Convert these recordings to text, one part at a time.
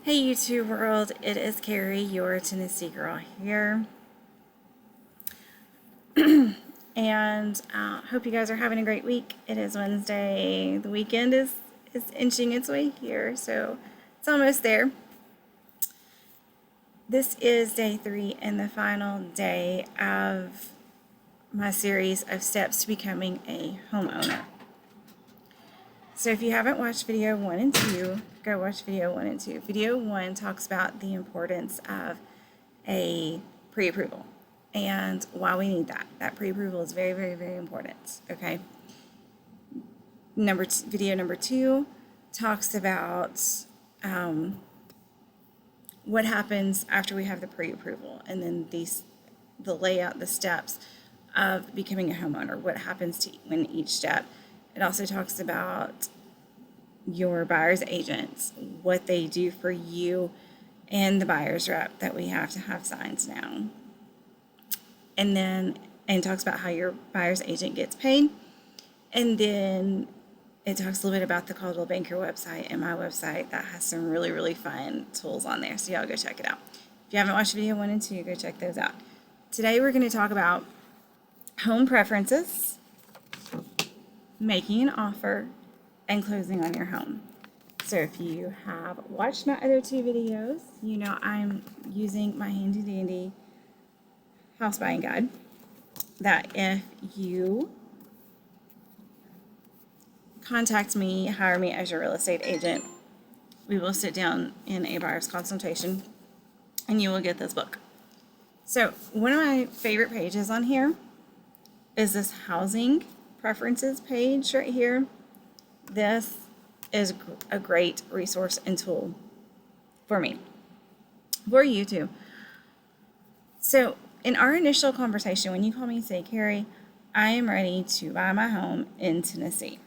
Hey YouTube world, it is Carrie, your Tennessee girl here, and hope you guys are having a great week. It is Wednesday. The weekend is inching its way here, so it's almost there. This is day 3 and the final day of my series of steps to becoming a homeowner. So if you haven't watched video 1 and 2, go watch video 1 and 2. Video 1 talks about the importance of a pre-approval and why we need that. That pre-approval is very, very, very important, okay? Video number 2 talks about what happens after we have the pre-approval, and then the layout, the steps of becoming a homeowner, what happens to when each step. It also talks about your buyer's agents, what they do for you, and the buyer's rep that we have to have signed now. And talks about how your buyer's agent gets paid. And then it talks a little bit about the Caldwell Banker website and my website that has some really, really fun tools on there. So y'all go check it out. If you haven't watched video 1 and 2, go check those out. Today we're going to talk about home preferences, making an offer, and closing on your home. So if you have watched my other 2 videos, you know I'm using my handy dandy house buying guide that if you contact me, hire me as your real estate agent, we will sit down in a buyer's consultation and you will get this book. So one of my favorite pages on here is this housing preferences page right here. This is a great resource and tool for me, for you too. So in our initial conversation, when you call me and say, Carrie, I am ready to buy my home in Tennessee,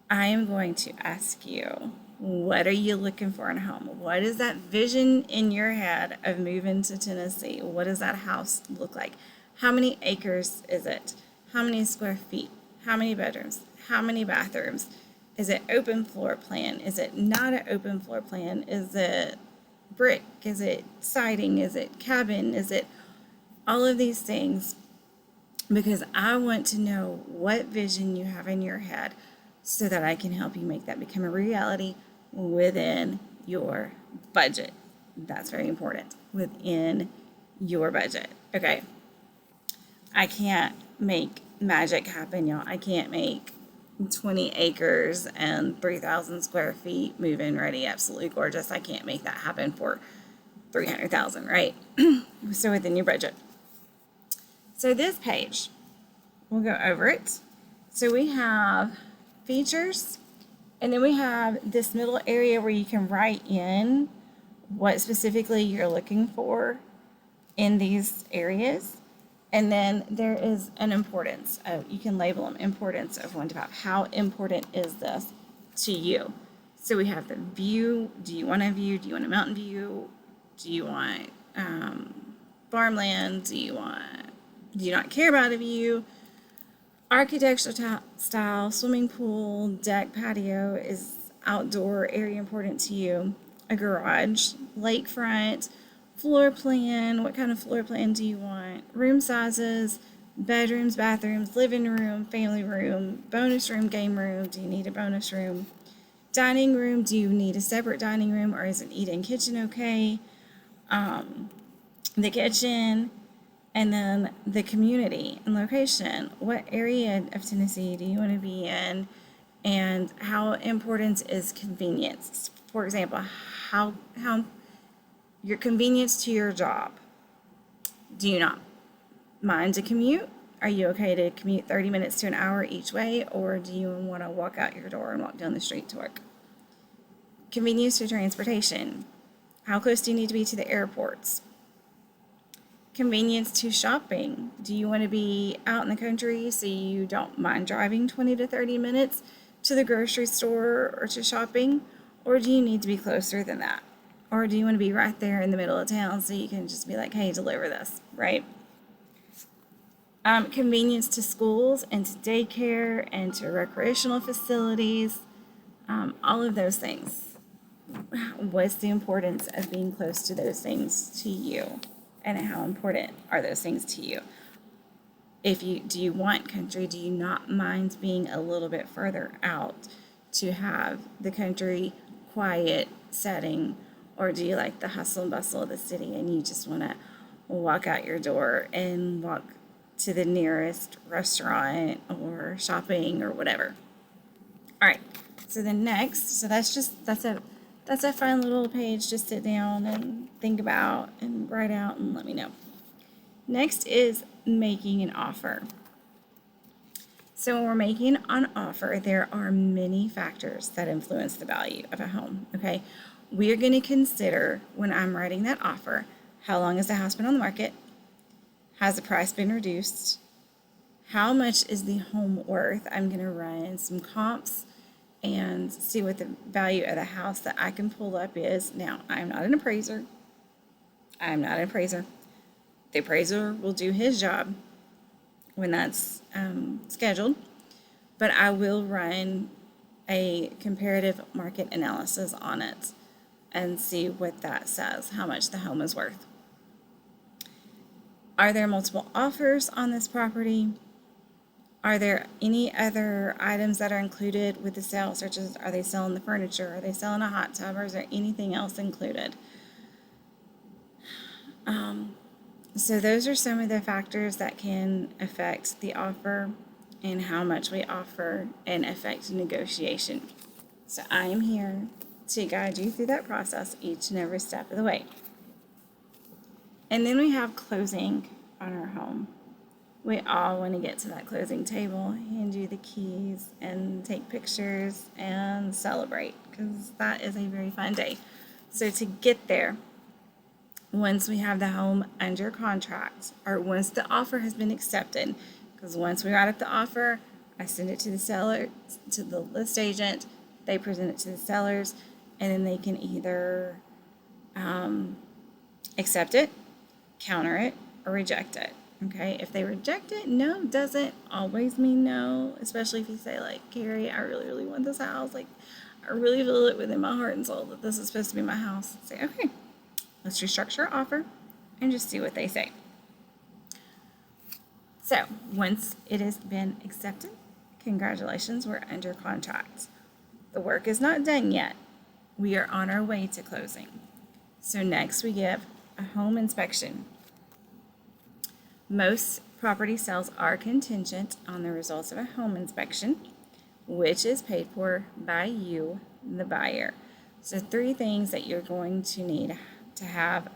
I am going to ask you, what are you looking for in a home? What is that vision in your head of moving to Tennessee? What does that house look like? How many acres is it? How many square feet? How many bedrooms? How many bathrooms? Is it open floor plan? Is it not an open floor plan? Is it brick? Is it siding? Is it cabin? Is it all of these things? Because I want to know what vision you have in your head so that I can help you make that become a reality within your budget. That's very important. Within your budget. Okay. I can't make magic happen, y'all. I can't make 20 acres and 3,000 square feet move-in ready, absolutely gorgeous. I can't make that happen for 300,000, right? So within your budget. So this page, we'll go over it. So we have features, and then we have this middle area where you can write in what specifically you're looking for in these areas. And then there is an importance of, you can label them importance of 1 to 5. How important is this to you? So we have the view. Do you want a view? Do you want a mountain view? Do you want farmland? Do you not care about a view? Architectural style, swimming pool, deck, patio, is outdoor area important to you? A garage, lakefront, floor plan, what kind of floor plan do you want? Room sizes, bedrooms, bathrooms, living room, family room, bonus room, game room. Do you need a bonus room? Dining room, do you need a separate dining room or is an eat-in kitchen okay? The kitchen, and then the community and location. What area of Tennessee do you want to be in? And how important is convenience? For example, how your convenience to your job. Do you not mind to commute? Are you okay to commute 30 minutes to an hour each way, or do you want to walk out your door and walk down the street to work? Convenience to transportation. How close do you need to be to the airports? Convenience to shopping. Do you want to be out in the country so you don't mind driving 20 to 30 minutes to the grocery store or to shopping, or do you need to be closer than that? Or do you want to be right there in the middle of town so you can just be like, hey, deliver this, right? Convenience to schools and to daycare and to recreational facilities, all of those things. what's the importance of being close to those things to you, and how important are those things to you? Do you want country? Do you not mind being a little bit further out to have the country quiet setting, or do you like the hustle and bustle of the city and you just want to walk out your door and walk to the nearest restaurant or shopping or whatever? All right. So that's a fun little page to sit down and think about and write out and let me know. Next is making an offer. So when we're making an offer, there are many factors that influence the value of a home, okay? We are going to consider, when I'm writing that offer, how long has the house been on the market? Has the price been reduced? How much is the home worth? I'm going to run some comps and see what the value of the house that I can pull up is. Now, I'm not an appraiser. The appraiser will do his job when that's scheduled, but I will run a comparative market analysis on it and see what that says, how much the home is worth. Are there multiple offers on this property? Are there any other items that are included with the sale, such as are they selling the furniture? Are they selling a hot tub? Or is there anything else included? So those are some of the factors that can affect the offer and how much we offer and affect negotiation. So I am here to guide you through that process each and every step of the way. And then we have closing on our home. We all want to get to that closing table, hand you the keys, and take pictures and celebrate, because that is a very fun day. So to get there, once we have the home under contract, or once the offer has been accepted, because once we write up the offer, I send it to the seller, to the list agent, they present it to the sellers, and then they can either accept it, counter it, or reject it. Okay, if they reject it, no doesn't always mean no, especially if you say, like, Carrie, I really, really want this house. Like, I really feel it within my heart and soul that this is supposed to be my house. Say, okay, let's restructure our offer and just see what they say. So once it has been accepted, congratulations, we're under contract. The work is not done yet. We are on our way to closing. So next we give a home inspection. Most property sales are contingent on the results of a home inspection, which is paid for by you, the buyer. So 3 things that you're going to need to have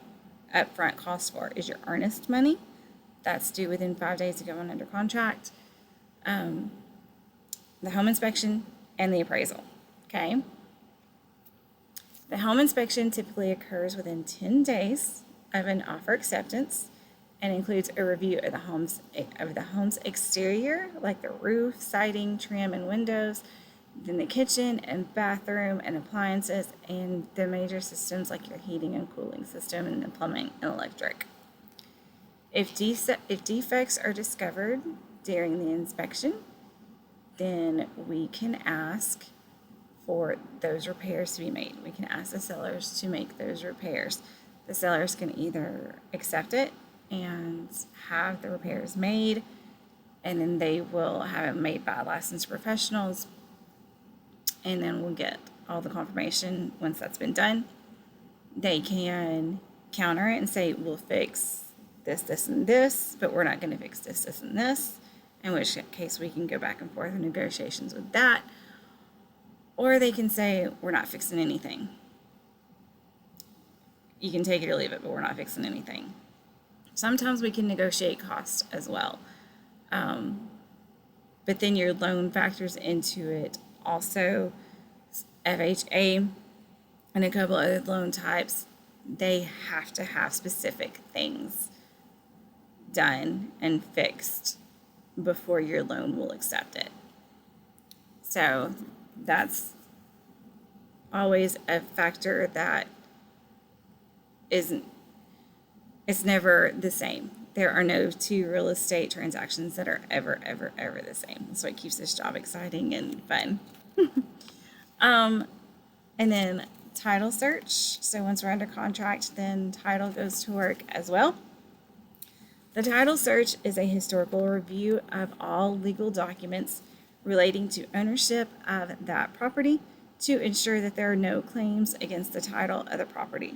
upfront costs for is your earnest money. That's due within 5 days of going under contract. The home inspection and the appraisal. Okay. The home inspection typically occurs within 10 days of an offer acceptance and includes a review of the home's exterior, like the roof, siding, trim, and windows, then the kitchen and bathroom and appliances, and the major systems like your heating and cooling system and the plumbing and electric. If defects are discovered during the inspection, then we can ask for those repairs to be made. We can ask the sellers to make those repairs. The sellers can either accept it and have the repairs made, and then they will have it made by licensed professionals, and then we'll get all the confirmation once that's been done. They can counter it and say, we'll fix this, this, and this, but we're not going to fix this, this, and this, in which case we can go back and forth in negotiations with that. Or they can say, we're not fixing anything. You can take it or leave it, but we're not fixing anything. Sometimes we can negotiate costs as well. But then your loan factors into it. Also, FHA and a couple other loan types, they have to have specific things done and fixed before your loan will accept it. So that's always a factor that it's never the same. There are no 2 real estate transactions that are ever the same. That's what keeps this job exciting and fun. And then title search. So once we're under contract, then title goes to work as well. The title search is a historical review of all legal documents relating to ownership of that property to ensure that there are no claims against the title of the property.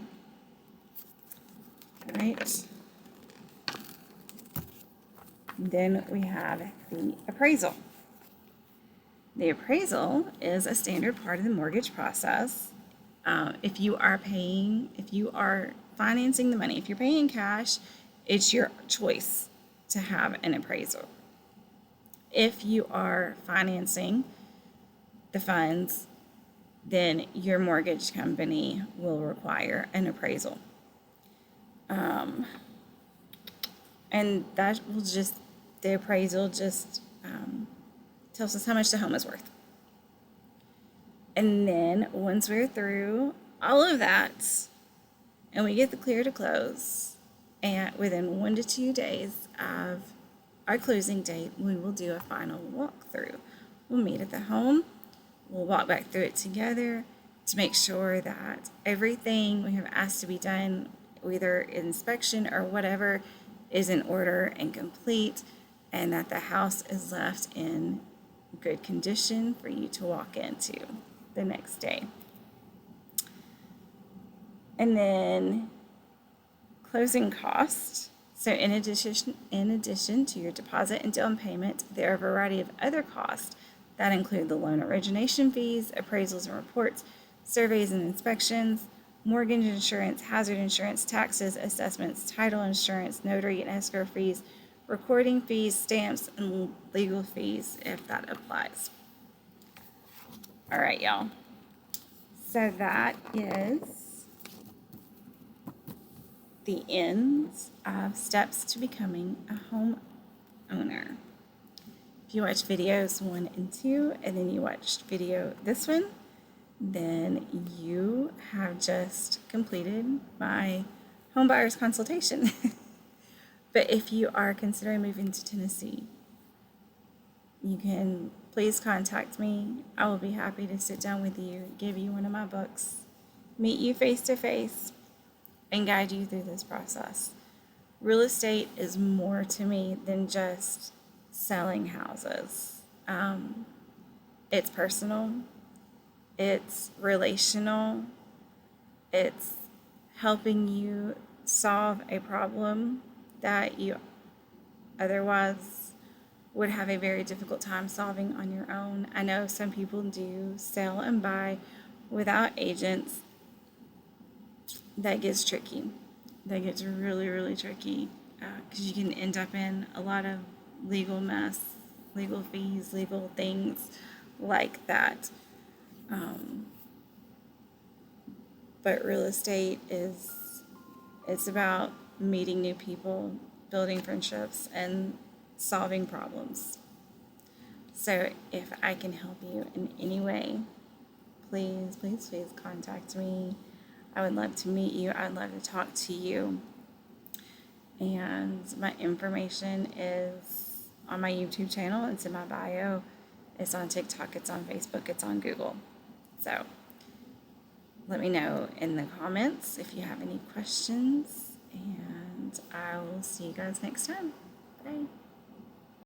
All right. Then we have the appraisal. The appraisal is a standard part of the mortgage process. If you are financing the money, if you're paying cash, it's your choice to have an appraisal. If you are financing the funds, then your mortgage company will require an appraisal. And that will the appraisal tells us how much the home is worth. And then once we're through all of that and we get the clear to close, and within 1 to 2 days of our closing date, we will do a final walkthrough. We'll meet at the home. We'll walk back through it together to make sure that everything we have asked to be done, whether inspection or whatever, is in order and complete, and that the house is left in good condition for you to walk into the next day. And then closing costs. So in addition to your deposit and down payment, there are a variety of other costs that include the loan origination fees, appraisals and reports, surveys and inspections, mortgage insurance, hazard insurance, taxes, assessments, title insurance, notary and escrow fees, recording fees, stamps, and legal fees if that applies. All right, y'all. So that is the ends of steps to becoming a homeowner. If you watched videos 1 and 2, and then you watched this one, then you have just completed my home buyer's consultation. But if you are considering moving to Tennessee, you can please contact me. I will be happy to sit down with you, give you one of my books, meet you face to face, and guide you through this process. Real estate is more to me than just selling houses. It's personal. It's relational. It's helping you solve a problem that you otherwise would have a very difficult time solving on your own. I know some people do sell and buy without agents. That gets tricky. That gets really, really tricky because you can end up in a lot of legal mess, legal fees, legal things like that. But real estate it's about meeting new people, building friendships, and solving problems. So if I can help you in any way, please, please, please contact me. I would love to meet you. I'd love to talk to you. And my information is on my YouTube channel. It's in my bio. It's on TikTok. It's on Facebook. It's on Google. So let me know in the comments if you have any questions. And I will see you guys next time. Bye.